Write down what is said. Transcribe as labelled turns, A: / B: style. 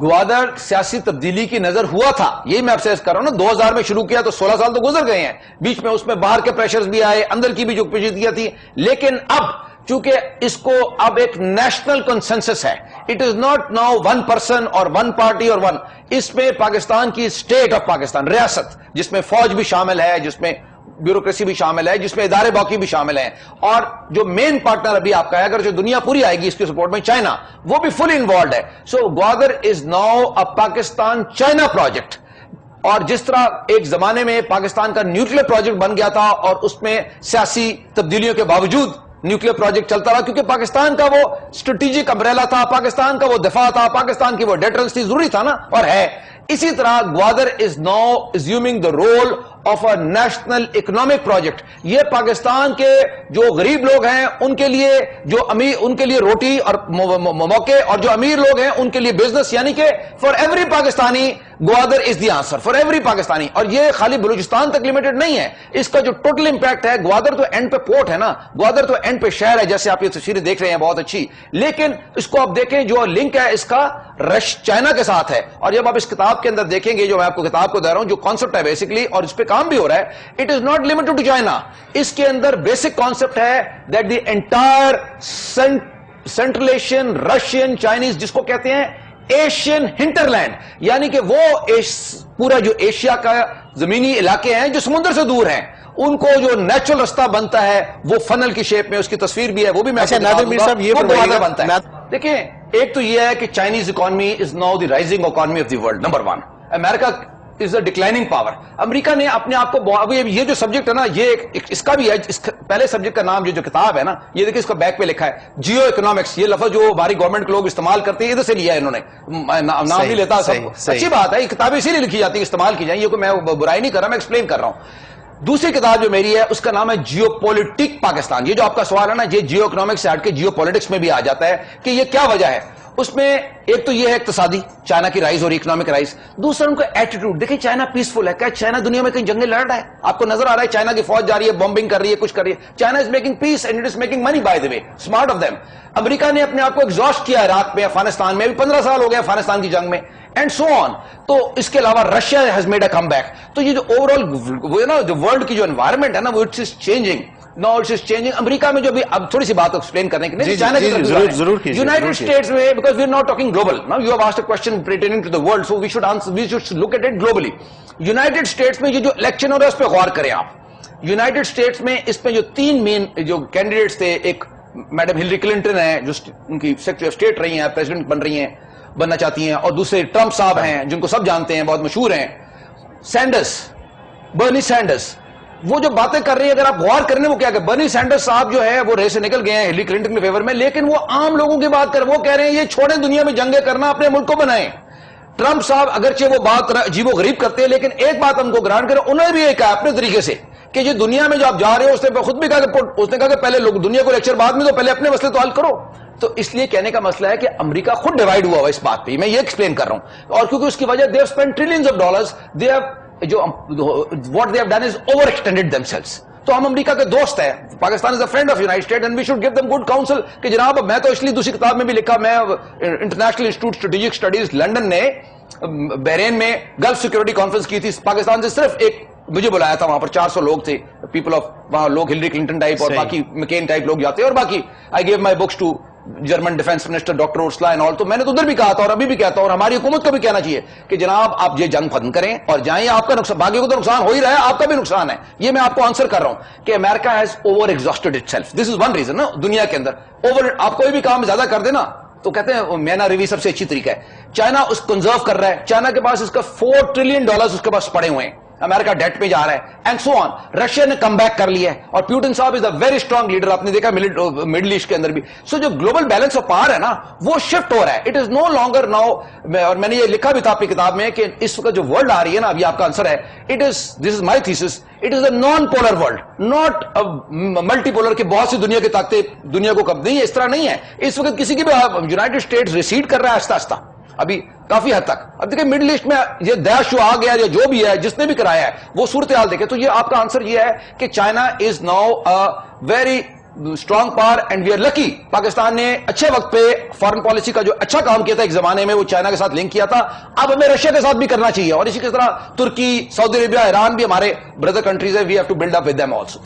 A: گوادر سیاسی تبدیلی کی نظر ہوا تھا، یہی میں آپ سے کر رہا ہوں نا. 2000 میں شروع کیا تو 16 سال تو گزر گئے ہیں، بیچ میں اس میں باہر کے پریشرز بھی آئے، اندر کی بھی جو پیچیدگیاں تھی. لیکن اب چونکہ اس کو اب ایک نیشنل کنسنسس ہے، it is not now one person اور ون پارٹی اور ون، اس میں پاکستان کی اسٹیٹ آف پاکستان، ریاست جس میں فوج بھی شامل ہے، جس میں بیوروکریسی بھی شامل ہے، جس میں ادارے باقی بھی شامل ہیں، اور جو مین پارٹنر ابھی آپ کا ہے، اگر جو دنیا پوری آئے گی اس کے سپورٹ میں، چائنا، وہ بھی فل انوالوڈ ہے. So Gwadar is now a Pakistan China project. اور جس طرح ایک زمانے میں پاکستان کا نیوکلیر پروجیکٹ بن گیا تھا اور اس میں سیاسی تبدیلیوں کے باوجود نیوکلیر پروجیکٹ چلتا رہا، کیونکہ پاکستان کا وہ اسٹریٹجک امبریلا تھا، پاکستان کا وہ دفاع تھا، پاکستان کی وہ ڈیٹرنس تھی، ضروری تھا نا، اور ہے. اسی طرح Gwadar is now assuming the role of a national economic project. یہ پاکستان کے جو غریب لوگ ہیں ان کے لیے، جو امیر ان کے لیے روٹی اور موقع، اور جو امیر لوگ ہیں ان کے لیے بزنس، یعنی کہ for every Pakistani Gwadar is the answer, for every Pakistani. اور یہ خالی بلوچستان تک لمیٹڈ نہیں ہے، اس کا جو ٹوٹل امپیکٹ ہے، گوادر تو اینڈ پہ پورٹ ہے نا، گوادر تو اینڈ پہ شہر ہے، جیسے آپ یہ تصویریں دیکھ رہے ہیں بہت اچھی. لیکن اس کو آپ دیکھیں جو لنک ہے اس کا چائنا کے ساتھ ہے. اور جب آپ اس کتاب کے اندر دیکھیں گے، جو میں آپ کو کتاب کو دے رہا ہوں، جو کانسیپٹ ہے بیسکلی، اور اس پہ کام بھی ہو رہا ہے، it is not limited to China. اس کے اندر بیسک کانسیپٹ ہے that the entire Central Asian, Russian, Chinese, جس کو کہتے ہیں ایشین ہنٹرلینڈ، یعنی کہ وہ پورا جو ایشیا کا زمینی علاقے ہیں جو سمندر سے دور ہیں، ان کو جو نیچرل رستہ بنتا ہے وہ فنل کی شیپ میں، اس کی تصویر بھی ہے، وہ بھی میں
B: نادر میر صاحب یہ
A: بنتا ہے. دیکھیں، ایک تو یہ ہے کہ Chinese economy is now the rising economy of the world, number one. America is a declining power. امریکہ نے اپنے آپ کو، یہ جو سبجیکٹ ہے نا، یہ اس کا بھی ہے، اس پہلے سبجیکٹ کا نام جو کتاب ہے نا، یہ دیکھیں اس کا بیک پہ لکھا ہے جیو اکنامکس. یہ لفظ جو ہماری گورنمنٹ کے لوگ استعمال کرتے ہیں، ادھر سے لیا ہے انہوں نے، نام نہیں لیتا سب. اچھی بات ہے، یہ کتابیں اسی لیے لکھی جاتی ہیں، استعمال کی جائیں، یہ کوئی میں برائی نہیں کر رہا، میں ایکسپلین کر رہا ہوں. دوسری کتاب جو میری ہے اس کا نام ہے جیو پولیٹک پاکستان. یہ جو آپ کا سوال ہے نا، یہ جیو اکنامکس سے ہٹ کے جیو پولیٹکس میں بھی آ جاتا ہے کہ یہ کیا وجہ ہے. اس میں ایک تو یہ ہے اقتصادی، چائنا کی رائز اور اکنامک رائز. دوسرا ان کا ایٹیٹیوڈ. دیکھیں چائنا پیسفل ہے، کیا چائنا دنیا میں کہیں جنگیں لڑ رہا ہے؟ آپ کو نظر آ رہا ہے چائنا کی فوج جا رہی ہے، بمبنگ کر رہی ہے، کچھ کر رہی ہے. China is making peace and it is making money by the way, smart of them. امریکہ نے اپنے آپ کو ایگزاسٹ کیا عراق میں، افغانستان میں، ابھی 15 سال ہو گئے افغانستان کی جنگ میں، اینڈ سو آن. تو اس کے علاوہ Russia has made a come back. تو یہ جو اوور آل جو ورلڈ کی جو انوائرمنٹ ہے نا، وہ it's is changing. No it's is changing. امریکہ میں جو بھی اب تھوڑی سی بات ایکسپلین کرنے کے لیے چائنا کی طرف یونائٹڈ اسٹیٹس میں، because we are not talking global now, you have asked a question pertaining to the world, so we should answer, we should look at it globally. United States میں یہ جو election ہو رہا ہے اس پہ غور کریں آپ. یونائٹڈ اسٹیٹس میں اس میں جو تین مین جو کینڈیڈیٹس تھے، ایک میڈم ہلری کلنٹن ہیں جو ان کی سیکرٹری آف اسٹیٹ رہی ہیں، پریزیڈنٹ بن رہی ہیں، بننا چاہتی ہیں، اور دوسرے ٹرمپ صاحب ہیں جن کو سب جانتے ہیں، بہت مشہور ہیں، سینڈرس، برنی سینڈرس. وہ جو باتیں کر رہی ہیں اگر آپ غور کرنے، وہ کیا کہ برنی سینڈرس صاحب جو ہے وہ ریس سے نکل گئے ہیں ہلری کلنٹن کے فیور میں، لیکن وہ عام لوگوں کی بات کر، وہ کہہ رہے ہیں یہ چھوڑیں دنیا میں جنگیں کرنا، اپنے ملک کو بنائیں. ٹرمپ صاحب اگرچہ وہ بات عجیب و غریب کرتے ہیں، لیکن ایک بات ہم کو گرانٹ کریں، انہوں نے بھی یہ کہا اپنے طریقے سے کہ یہ دنیا میں جو آپ جا رہے ہو، اس نے خود بھی کہا کہ اس نے کہا کہ پہلے لوگ دنیا کو لیکچر بعد میں، تو پہلے اپنے مسئلے تو حل کرو. تو اس لیے کہنے کا مسئلہ ہے کہ امریکہ خود ڈیوائیڈ ہوا اس بات پہ، میں یہ ایکسپلین کر رہا ہوں. اور کیونکہ اس کی وجہ they have spend trillions of dollars, they have جو what they have done is over extended themselves. تو ہم امریکہ کے دوست ہیں، Pakistan is a friend of United State and we should give them good counsel کہ جناب. میں تو اس لیے دوسری کتاب میں بھی لکھا، میں international institute strategic studies London نے بحرین میں گلف سیکورٹی کانفرنس کی تھی، پاکستان سے صرف ایک مجھے بلایا تھا، وہاں پر 400 لوگ تھے، پیپل آف وہاں لوگ ہلری کلنٹن ٹائپ اور باقی مکین ٹائپ لوگ جاتے ہیں، اور باقی I give my books to German defence minister doctor Ursula and all. تو میں نے تو ادھر بھی کہا تھا اور ابھی بھی کہتا ہوں، اور ہماری حکومت کو بھی کہنا چاہیے کہ جناب آپ یہ جنگ ختم کریں اور جائیں. آپ کا نقصان، باقی کو تو نقصان ہو ہی رہا ہے، آپ کا بھی نقصان ہے. یہ میں آپ کو آنسر کر رہا ہوں کہ America has over exhausted itself. This is one reason نا دنیا کے اندر اوور. آپ کوئی بھی کام زیادہ کر دینا تو کہتے ہیں مینا ریوی سب سے اچھی طریقہ ہے. چائنا اس کنزرو کر رہا ہے، چائنا کے پاس اس کا $4 ٹریلین اس کے پاس پڑے ہوئے ہیں، امریکہ ڈیٹ پہ جا رہا ہے، اینڈ سو آن. رشیا نے کم بیک کر لیا ہے، اور پیوٹن صاحب از اے ویری اسٹرانگ لیڈر، آپ نے دیکھا مڈل ایسٹ کے اندر بھی. سو جو گلوبل بیلنس آف پاور ہے نا، وہ شفٹ ہو رہا ہے. It is no longer now, اور میں نے یہ لکھا بھی تھا اپنی کتاب میں کہ اس وقت جو ورلڈ آ رہی ہے نا، ابھی آپ کا آنسر ہے، it is this is my thesis, it is a non polar world, not multi polar. کے بہت سی دنیا کی طاقتیں دنیا کو کب نہیں ہے، اس طرح نہیں ہے. اس وقت کسی کی بھی یونائٹڈ اسٹیٹس ریسیڈ کر رہا ہے آہستہ آہستہ ابھی کافی حد تک. اب دیکھیں مڈل ایسٹ میں یہ داعش جو آ گیا یا جو بھی ہے، جس نے بھی کرایا ہے، وہ صورتحال دیکھیں. تو یہ آپ کا آنسر یہ ہے کہ China is now very strong power and we are lucky. Pakistan نے اچھے وقت پہ فارن پالیسی کا جو اچھا کام کیا تھا ایک زمانے میں, وہ چائنا کے ساتھ لنک کیا تھا, اب ہمیں رشیا کے ساتھ بھی کرنا چاہیے. اور اسی طرح ترکی, سعودی عربیہ, ایران بھی ہمارے بردر کنٹریز ہے, we have to build up with them also.